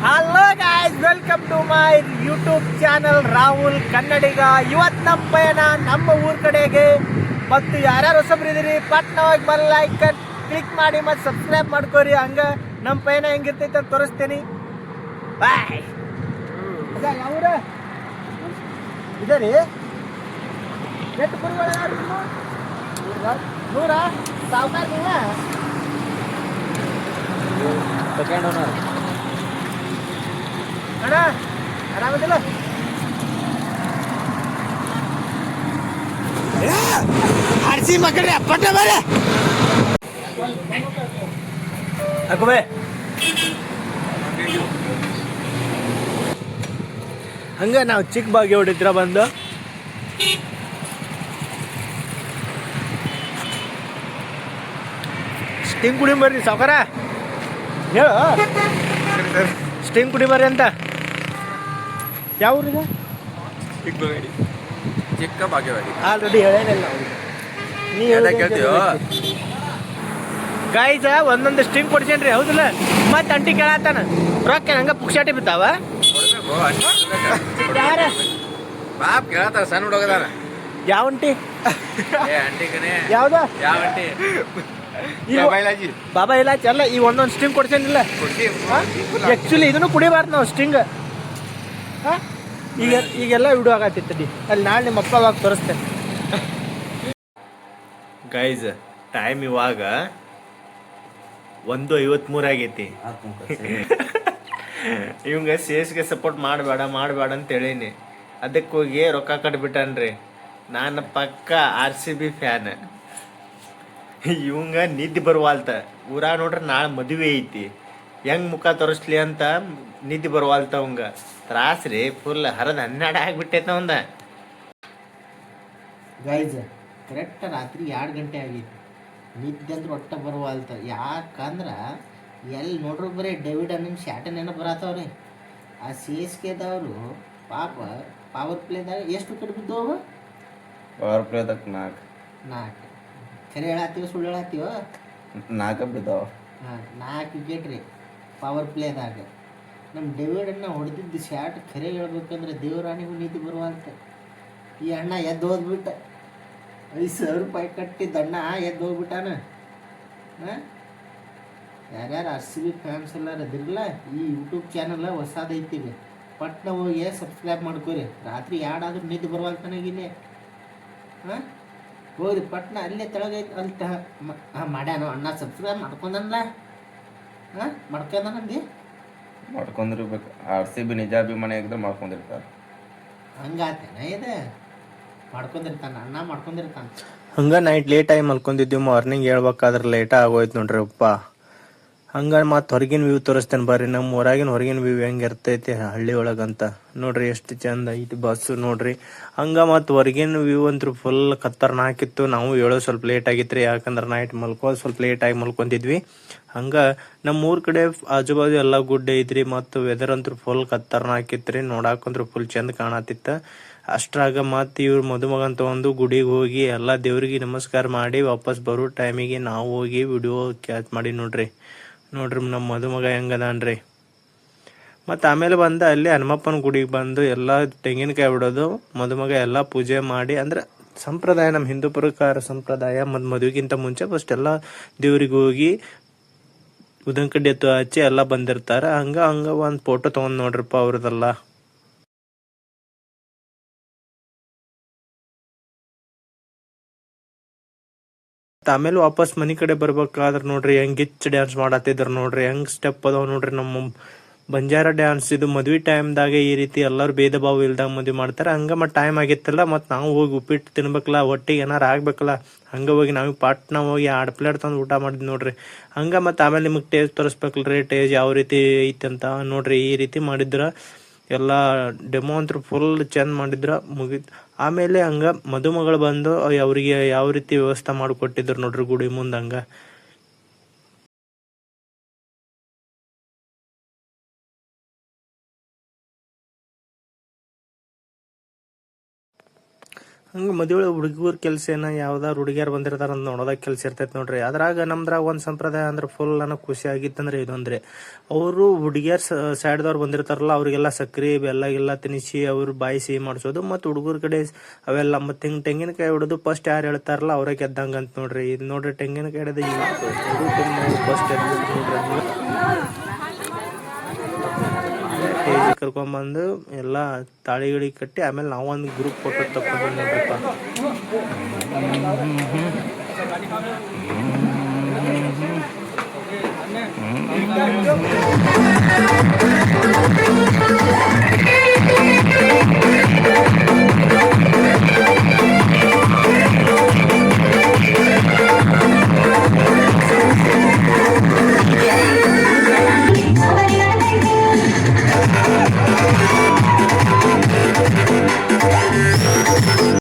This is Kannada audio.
Hello guys, welcome to my YouTube channel Rahul Kannadiga. ಇವತ್ತು ನಮ್ಮ ಪಯಣ ನಮ್ಮ ಊರ ಕಡೆಗೆ. ಮತ್ತು ಯಾರ್ಯಾರು ಹೊಸಬ್ರಿದ್ದೀರಿ ಪಟ್ನವಾಗಿ ಬಲ್ಲ ಐಕನ್ ಕ್ಲಿಕ್ ಮಾಡಿ ಮತ್ತು ಸಬ್ಸ್ಕ್ರೈಬ್ ಮಾಡ್ಕೋರಿ. ಹಂಗೆ ನಮ್ಮ ಪಯಣ ಹೆಂಗಿರ್ತೈತೆ ಅಂತ ತೋರಿಸ್ತೀನಿ. ಬಾಯ್. ಯಾವ್ರ ಇದೆ ರೀ? ಎಷ್ಟು ಕುರಿಗಳ ನೂರ ಸಾವುಕಾರ ನೀವ ಸೆಕೆಂಡ್ ಓನರ್ ಅಣ್ಣ, ಆರಾಮದಿಲ್ಲ? ಆರ್ಸಿ ಮಕ್ಕಳೇ ಪಟ್ಟ ಬೇರೆ ಹಾಕೋಬೇ. ಹಂಗ ನಾವು ಚಿಕ್ಕ ಬಾಗಿ ಹೊಡಿತ್ರ ಬಂದು ಸ್ಟಿಂಗ್ ಕುಡಿ ಬರ್ರಿ ಸಾವುಕಾರ. ಹೇಳು ಸ್ಟಿಂಗ್ ಕುಡಿ ಬರ್ರಿ ಅಂತ. ಯಾವ ಊರಿದೆ? ಚಿಕ್ಕ ಭಾಗ್ಯವಾಡಿ. ಆಲ್ರೆಡಿ ಹೇಳೇನಿಲ್ಲ ನೀ ಗಾಯ್ಸ ಒಂದೊಂದು ಸ್ಟಿಂಗ್ ಕೊಡ್ಸೇನ್ರಿ, ಹೌದಿಲ್ಲ? ಮತ್ತೆ ಅಂಟಿ ಕೇಳತ್ತಾನ ರೊಕ್ಕ ಹಂಗ ಪುಕ್ಷಾಟಿ ಬಿದ್ದಾವ. ಯಾರ ಬಾಪ್ ಕೇಳತ್ತಾರ ಸಣ್ಣ ಹುಡುಗದಾರ. ಯಾವ ಅಂಟಿ? ಯಾವ್ದ? ಯಾವ ಅಂಟಿ? ಬಾಬಾ ಇಲಾಚಿ ಅಲ್ಲ. ಈ ಒಂದೊಂದು ಸ್ಟಿಂಗ್ ಕೊಡ್ಸೇನಿಲ್ಲ. ಆಕ್ಚುಲಿ ಇದನ್ನು ಕುಡಿಬಾರ್ದು ನಾವು ಸ್ಟಿಂಗ್. ಈಗೆಲ್ಲ ವಿಡಿಯೋ ಆಗತ್ತಿತ್ತಡಿ ಅಲ್ಲಿ. ನಾಳೆ ನಿಮ್ಮ ಅಪ್ಪ ಅವಾಗ ತೋರಿಸ್ತೇನೆ. ಗೈಸ್, ಟೈಮ್ ಇವಾಗ 1:53 ಆಗೈತಿ. ಇವಂಗ ಸೇಸ್ಗೆ ಸಪೋರ್ಟ್ ಮಾಡಬೇಡ ಅಂತ ಹೇಳೀನಿ. ಅದಕ್ಕೆ ಹೋಗಿ ರೊಕ್ಕ ಕಟ್ಬಿಟ್ಟನ್ರಿ. ನಾನು ಪಕ್ಕ RCB ಫ್ಯಾನ್. ಇವಂಗ ನಿದ್ದೆ ಬರುವಾಲ್ತ. ಊರ ನೋಡ್ರಿ ನಾಳೆ ಮದುವೆ ಐತಿ, ಹೆಂಗ್ ಮುಖ ತೋರಿಸ್ಲಿ ಅಂತ ನಿದ್ದೆ ಬರುವಾಲ್ತ ಅವಂಗ. ತ್ರಾಸ್ರಿ ಫುಲ್ ಹರದ 12 ಆಗ್ಬಿಟ್ಟೈತ ಅವಂದ. ಗೈಸ್, ಕರೆಕ್ಟ್ ರಾತ್ರಿ 2 ಗಂಟೆ ಆಗೈತಿ. ನಿದ್ದೆ ಅಂದ್ರೆ ಒಟ್ಟ ಬರುವಾಲ್ತ. ಯಾಕಂದ್ರ ಎಲ್ಲಿ ನೋಡ್ರು ಬರೀ ಡೇವಿಡ್ ಅನ್ನಿಮ್ ಶಾಟನ್ ಏನೋ ಬರತ್ತವ್ರಿ. ಆ CSKದವರು ಪಾಪ ಪವರ್ ಪ್ಲೇದಾಗ ಎಷ್ಟು ವಿಕೆಟ್ ಬಿದ್ದವು? ಪವರ್ ಪ್ಲೇದಾಗ 4 ಖರೆ ಹೇಳತ್ತೀವ ಸುಳ್ಳು ಹೇಳತ್ತೀವ? 4 ಬಿದ್ದಾವ. 4 ವಿಕೆಟ್ ರೀ ಪವರ್ ಪ್ಲೇದಾಗ. ನಮ್ಮ ಡೇವಿಡನ್ನ ಹೊಡೆದಿದ್ದು ಶಾಟ್ ಖರೆ ಹೇಳ್ಬೇಕಂದ್ರೆ ದೇವರಾಣಿಗೂ ನೀತಿ ಬರುವಂತ. ಈ ಅಣ್ಣ ಎದ್ದು ಹೋದ್ಬಿಟ್ಟ. 5,000 ರೂಪಾಯಿ ಕಟ್ಟಿದ್ದ ಅಣ್ಣ ಎದ್ದು ಹೋಗ್ಬಿಟ್ಟಾನ. ಯಾರ್ಯಾರು RCB ಫ್ಯಾನ್ಸ್ ಎಲ್ಲಾರು ಅದಿರಲ್ಲ, ಈ ಯೂಟ್ಯೂಬ್ ಚಾನಲ್ ಹೊಸದೈತಿ. ಪಟ್ನ ಹೋಗಿ ಸಬ್ಸ್ಕ್ರೈಬ್ ಮಾಡ್ಕೋರಿ. ರಾತ್ರಿ 2 ಆದ್ರೂ ನಿದ್ದೆ ಬರುವಂತನಾಗಿಲ್ಲೇ. ಹೋಗ್ರಿ ಪಟ್ನ ಅಲ್ಲೇ ತೆಳಗೈತಿ ಅಲ್ಲಿ ಮಾಡ್ಯಾನು ಅಣ್ಣ. ಸಬ್ಸ್ಕ್ರೈಬ್ ಮಾಡ್ಕೊಂಡಲ್ಲ ಮಾಡ್ಕೊಂಡಂದಿ ಮಾಡ್ಕೊಂಡಿರ್ಬೇಕು. RCB ನಿಜಾಭಿಮಾನಿ ಆಗಿದ್ರೆ ಮಾಡ್ಕೊಂಡಿರ್ತಾರೆ. ಹಂಗಾತೇನ ಇದೆ? ಮಾಡ್ಕೊಂಡಿರ್ತಾನ ಅಣ್ಣ, ಮಾಡ್ಕೊಂಡಿರ್ತಾನ. ಹಂಗ ನೈಟ್ ಲೇಟ್ ಆಗಿ ಮಲ್ಕೊಂಡಿದ್ವಿ. ಮಾರ್ನಿಂಗ್ ಹೇಳ್ಬೇಕಾದ್ರೆ ಲೇಟ್ ಆಗೋಯ್ತು ನೋಡ್ರಿ ಅಪ್ಪ. ಹಂಗ ಮತ್ತು ಹೊರಗಿನ ವ್ಯೂ ತೋರಿಸ್ತೇನೆ ಬರ್ರಿ. ನಮ್ಮ ಊರಾಗಿನ ಹೊರಗಿನ ವ್ಯೂ ಹೆಂಗೆ ಇರ್ತೈತಿ ಹಳ್ಳಿ ಒಳಗಂತ ನೋಡ್ರಿ. ಎಷ್ಟು ಚಂದ ಐತಿ ಬಸ್ಸು ನೋಡ್ರಿ. ಹಂಗ ಮತ್ತು ಹೊರಗಿನ ವ್ಯೂ ಅಂತೂ ಫುಲ್ ಖತರ್ನಾಕಿತ್ತು. ನಾವು ಹೇಳೋದು ಸ್ವಲ್ಪ ಲೇಟ್ ಆಗಿತ್ತು ರೀ, ಯಾಕಂದ್ರೆ ನೈಟ್ ಮಲ್ಕೋದು ಸ್ವಲ್ಪ ಲೇಟ್ ಆಗಿ ಮಲ್ಕೊಂತಿದ್ವಿ. ಹಂಗ ನಮ್ಮ ಊರ್ ಕಡೆ ಆಜು ಬಾಜು ಎಲ್ಲ ಗುಡ್ಡ ಐತ್ರಿ. ಮತ್ತು ವೆದರ್ ಅಂತೂ ಫುಲ್ ಖತರ್ನಾಕಿತ್ತು ರೀ. ನೋಡಾಕಂದ್ರು ಫುಲ್ ಚಂದ ಕಾಣತಿತ್ತ. ಅಷ್ಟ್ರಾಗ ಮತ್ತು ಇವ್ರು ಮದುಮಗನ್ ತಗೊಂಡು ಗುಡಿಗೆ ಹೋಗಿ ಎಲ್ಲ ದೇವ್ರಿಗೆ ನಮಸ್ಕಾರ ಮಾಡಿ ವಾಪಸ್ ಬರೋ ಟೈಮಿಗೆ ನಾವು ಹೋಗಿ ವಿಡಿಯೋ ಕ್ಯಾಚ್ ಮಾಡಿ ನೋಡ್ರಿ ನಮ್ಮ ಮದುಮಗ ಹೆಂಗದಾನ್ರಿ. ಮತ್ತು ಆಮೇಲೆ ಬಂದು ಅಲ್ಲಿ ಹನುಮಪ್ಪನ ಗುಡಿಗೆ ಬಂದು ಎಲ್ಲ ತೆಂಗಿನಕಾಯಿ ಬಿಡೋದು, ಮದುಮಗ ಎಲ್ಲ ಪೂಜೆ ಮಾಡಿ. ಅಂದ್ರೆ ಸಂಪ್ರದಾಯ, ನಮ್ಮ ಹಿಂದೂ ಪ್ರಕಾರ ಸಂಪ್ರದಾಯ. ಮತ್ತು ಮದುವೆಗಿಂತ ಮುಂಚೆ ಫಸ್ಟ್ ಎಲ್ಲ ದೇವ್ರಿಗೆ ಹೋಗಿ ಉದನ್ ಕಡ್ಡಿ ಎತ್ತು ಹಚ್ಚಿ ಎಲ್ಲ ಬಂದಿರ್ತಾರೆ. ಹಂಗ ಒಂದು ಫೋಟೋ ತೊಗೊಂಡು ನೋಡ್ರಪ್ಪ ಅವ್ರದೆಲ್ಲ. ಆಮೇಲೆ ವಾಪಸ್ ಮನೆ ಕಡೆ ಬರ್ಬೇಕಾದ್ರೆ ನೋಡ್ರಿ ಹೆಂಗ್ ಗಿಚ್ ಡ್ಯಾನ್ಸ್ ಮಾಡತ್ತಿದ್ರು ನೋಡ್ರಿ. ಹೆಂಗ್ ಸ್ಟೆಪ್ ಅದಾವ ನೋಡ್ರಿ. ನಮ್ಮ ಬಂಜಾರ ಡ್ಯಾನ್ಸ್ ಇದು ಮದ್ವಿ ಟೈಮ್ದಾಗ ಈ ರೀತಿ ಎಲ್ಲರೂ ಭೇದ ಭಾವ ಇಲ್ದಾಗ ಮದ್ವೆ ಮಾಡ್ತಾರೆ. ಹಂಗ ಮತ್ತು ಟೈಮ್ ಆಗಿತ್ತಲ್ಲ, ಮತ್ತು ನಾವು ಹೋಗಿ ಉಪ್ಪಿಟ್ಟು ತಿನ್ಬೇಕಲ್ಲ, ಒಟ್ಟಿಗೆ ಏನಾರು ಆಗ್ಬೇಕಲ್ಲ. ಹಂಗ ಹೋಗಿ ನಾವು ಪಾಟ್ನ ಹೋಗಿ 2 ಪ್ಲೇಟ್ ತಂದು ಊಟ ಮಾಡಿದ್ವಿ ನೋಡ್ರಿ. ಹಂಗ ಮತ್ತು ಆಮೇಲೆ ನಿಮಗೆ ಟೇಸ್ಟ್ ತೋರಿಸ್ಬೇಕಲ್ರಿ, ಟೇಸ್ಟ್ ಯಾವ ರೀತಿ ಐತಿ ಅಂತ ನೋಡ್ರಿ. ಈ ರೀತಿ ಮಾಡಿದ್ರ ಎಲ್ಲ ಡೆಮೋ ಅಂತೂ ಫುಲ್ ಚಂದ ಮಾಡಿದ್ರ ಮುಗಿತ್. ಆಮೇಲೆ ಹಂಗ ಮದುಮಗಳು ಬಂದು ಅವ್ರಿಗೆ ಯಾವ ರೀತಿ ವ್ಯವಸ್ಥೆ ಮಾಡಿಕೊಟ್ಟಿದ್ರು ನೋಡ್ರಿ ಗುಡಿ ಮುಂದೆ. ಹಂಗ ಹಂಗೆ ಮದುವೆ ಹುಡುಗರ ಕೆಲಸ ಏನ ಯಾವ್ದಾರು ಹುಡುಗಿಯರು ಬಂದಿರ್ತಾರ ಅಂತ ನೋಡೋದಾಗ ಕೆಲಸ ಇರ್ತೈತೆ ನೋಡ್ರಿ. ಅದ್ರಾಗ ನಮ್ದ್ರಾಗ ಒಂದು ಸಂಪ್ರದಾಯ ಅಂದ್ರೆ ಫುಲ್ ನನಗೆ ಖುಷಿ ಆಗಿತ್ತಂದ್ರೆ ಇದೊಂದ್ರೆ, ಅವರು ಹುಡುಗಿಯರ್ ಸೈಡ್ದವ್ರು ಬಂದಿರ್ತಾರಲ್ಲ ಅವ್ರಿಗೆಲ್ಲ ಸಕ್ರೆ ಬೆಲ್ಲ ಗಿಲ್ಲ ತಿನ್ನಿಸಿ ಅವ್ರು ಬಾಯಿ ಸಿಹಿ ಮಾಡಿಸೋದು, ಮತ್ತು ಹುಡುಗರ ಕಡೆ ಅವೆಲ್ಲ ಮತ್ತೆ ಹಿಂಗೆ ತೆಂಗಿನಕಾಯಿ ಹೊಡೆದು ಫಸ್ಟ್ ಯಾರು ಹೇಳ್ತಾರಲ್ಲ ಅವರೇ ಗೆದ್ದಂಗೆ ಅಂತ ನೋಡ್ರಿ. ಇದು ನೋಡ್ರಿ ತೆಂಗಿನಕಾಯಿ ಹಿಡಿದು ಫಸ್ಟ್ ನೋಡ್ರಿ. ಸ್ಟೇಜ್ ಕರ್ಕೊಂಬಂದು ಎಲ್ಲ ತಾಳಿಗಳಿ ಕಟ್ಟಿ ಆಮೇಲೆ ನಾವೊಂದು ಗ್ರೂಪ್ ಫೋಟೋ ತಗೊಂಡು ನೋಡ್ರಿಪ್ಪ.